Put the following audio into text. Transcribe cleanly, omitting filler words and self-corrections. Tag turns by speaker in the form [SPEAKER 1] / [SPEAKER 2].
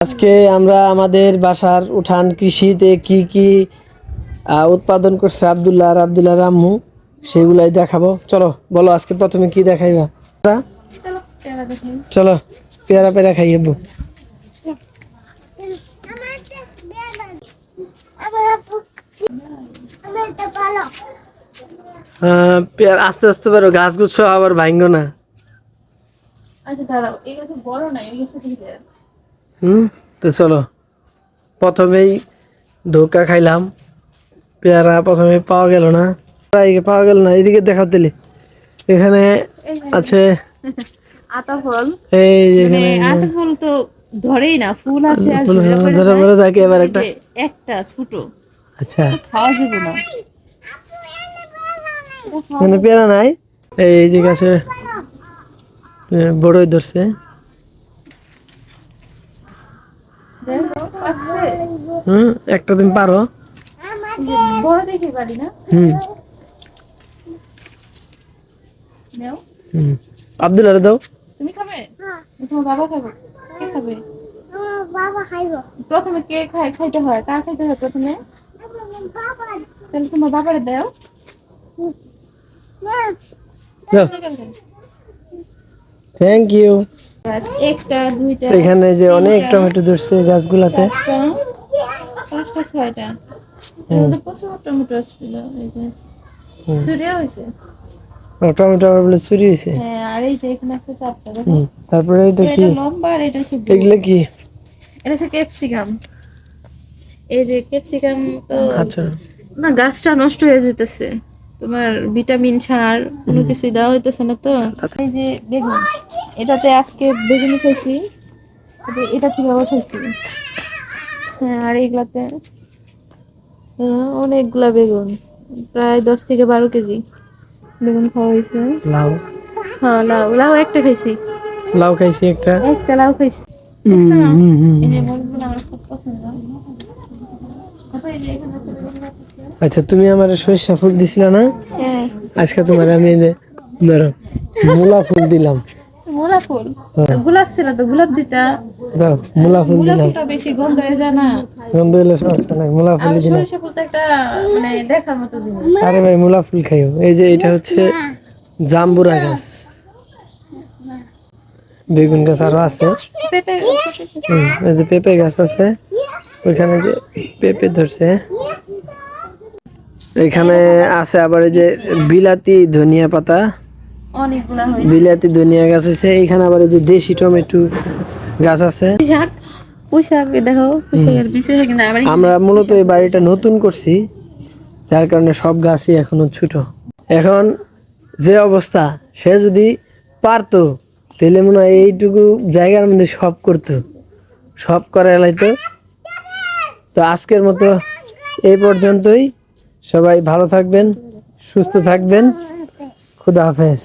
[SPEAKER 1] আজকে আমরা আমাদের বাসার উঠান কৃষিতে কি কি উৎপাদন করছে আব্দুল্লাহ আর আব্দুল্লাহর আম্মু সেগুলাই দেখাবো। চলো বলো আজকে প্রথমে কি দেখাইবা? চলো পেয়ারা পেয়ারা খাই আব্বু। পেয়ারা আস্তে আস্তে পারো, গাছ গুচ্ছ আবার ভাঙ্গো না। তো চলো প্রথমেই ধোকা খাইলাম, পেয়ারা প্রথমে পাওয়া গেল না, এদিকে দেখাও দিলি। এখানে আছে
[SPEAKER 2] আতা ফল,
[SPEAKER 1] এই যে
[SPEAKER 2] আতা ফল তো ধরেই না, ফুল আসে আর
[SPEAKER 1] ধরে থাকে এবার
[SPEAKER 2] একটা ছোট।
[SPEAKER 1] আচ্ছা
[SPEAKER 2] খাওয়া যাবে না,
[SPEAKER 1] মানে পেয়ারা নাই। এই যে গাছে বড়ই ধরছে। একটা তুমি পারো?
[SPEAKER 2] বড় দেখে পারি না।
[SPEAKER 1] আব্দুল্লাহ দাও।
[SPEAKER 2] তুমি খাবে? তোমার বাবা খাবে? কে খাবে? বাবা খাইবো। প্রথমে কে খাইতে হয়? কার খাইতে হয় প্রথমে? তাহলে তোমার বাবারে দাও।
[SPEAKER 1] Thank you.
[SPEAKER 2] একটা দুইটা
[SPEAKER 1] এখানে যে অনেক টমেটো ধরছে গাছগুলাতে,
[SPEAKER 2] 5টা 6টা। এর মধ্যে প্রচুর টমেটো আসছিল। এই যে চুরিও হয়েছে।
[SPEAKER 1] টমেটো আবার বলে চুরি হয়েছে।
[SPEAKER 2] হ্যাঁ, আর এই যে এখানে আছে 4টা দেখো।
[SPEAKER 1] তারপরে এটা কি?
[SPEAKER 2] এটা লম্বা আর এটা কি?
[SPEAKER 1] এগুলো কি?
[SPEAKER 2] এটা হচ্ছে ক্যাপসিকাম। এই যে ক্যাপসিকাম তো
[SPEAKER 1] আচ্ছা
[SPEAKER 2] না, গাছটা নষ্ট হয়ে যেতেছে, তোমার ভিটামিন সার কোনো কিছু দেওয়া হইতেছে না তো। এই যে বেগুন, এটাতে আজকে বেগুন খাইছি, এটা থেকে আবার খাইছি। হ্যাঁ, আর এইগুলাতে অনেকগুলা বেগুন, প্রায় 10 থেকে 12 কেজি বেগুন খাওয়া হয়েছে।
[SPEAKER 1] লাউ?
[SPEAKER 2] হ্যাঁ, লাউ লাউ একটা খাইছি।
[SPEAKER 1] লাউ খাইছি একটা
[SPEAKER 2] লাউ খাইছি। এই যে বলগুলো আমার খুব পছন্দ। তারপরে এই যে এখানে একটা বেগুন গাছ আছে।
[SPEAKER 1] আচ্ছা তুমি আমার সরিষা ফুল দিছিলা না?
[SPEAKER 2] হ্যাঁ,
[SPEAKER 1] আজকে তোমার আমি ধরো মূলা ফুল দিলাম।
[SPEAKER 2] মূলা ফুল? গোলাপ ছিল তো, গোলাপ দিতা।
[SPEAKER 1] দাও মূলা ফুল দিলাম।
[SPEAKER 2] ফুলটা বেশি গন্ধ হয়ে যায় না?
[SPEAKER 1] গন্ধ হলে সমস্যা নাই, মূলা ফুল দিলাম।
[SPEAKER 2] সরিষা ফুল তো একটা মানে দেখার মতো জিনিস।
[SPEAKER 1] আরে ভাই মূলা ফুল খাইও। এই যে এটা হচ্ছে জাম্বুরা গাছ, বেগুন গাছ আরো আছে।
[SPEAKER 2] পেঁপে,
[SPEAKER 1] এই যে পেঁপে গাছ আছে, ওইখানে যে পেঁপে ধরছে। এখানে আছে আবার এই যে বিলাতি ধনিয়া পাতা,
[SPEAKER 2] অনেকগুলা হয়েছে।
[SPEAKER 1] বিলাতি ধনিয়া গাছ আছে। এইখানে আবার এই যে দেশি টমেটো গাছ আছে।
[SPEAKER 2] পুঁই শাক দেখো, পুঁই শাকের বিচি হয় কিনা।
[SPEAKER 1] আমরা মূলত এই বাড়িটা নতুন করছি, যার কারণে সব গাছই এখনো ছোট। এখন যে অবস্থা, সে যদি পারতো তাহলে মনে হয় এইটুকু জায়গার মধ্যে সব করতো, সব করে এলাইতো। তো আজকের মতো এই পর্যন্তই। সবাই ভালো থাকবেন, সুস্থ থাকবেন। খুদা হাফেজ।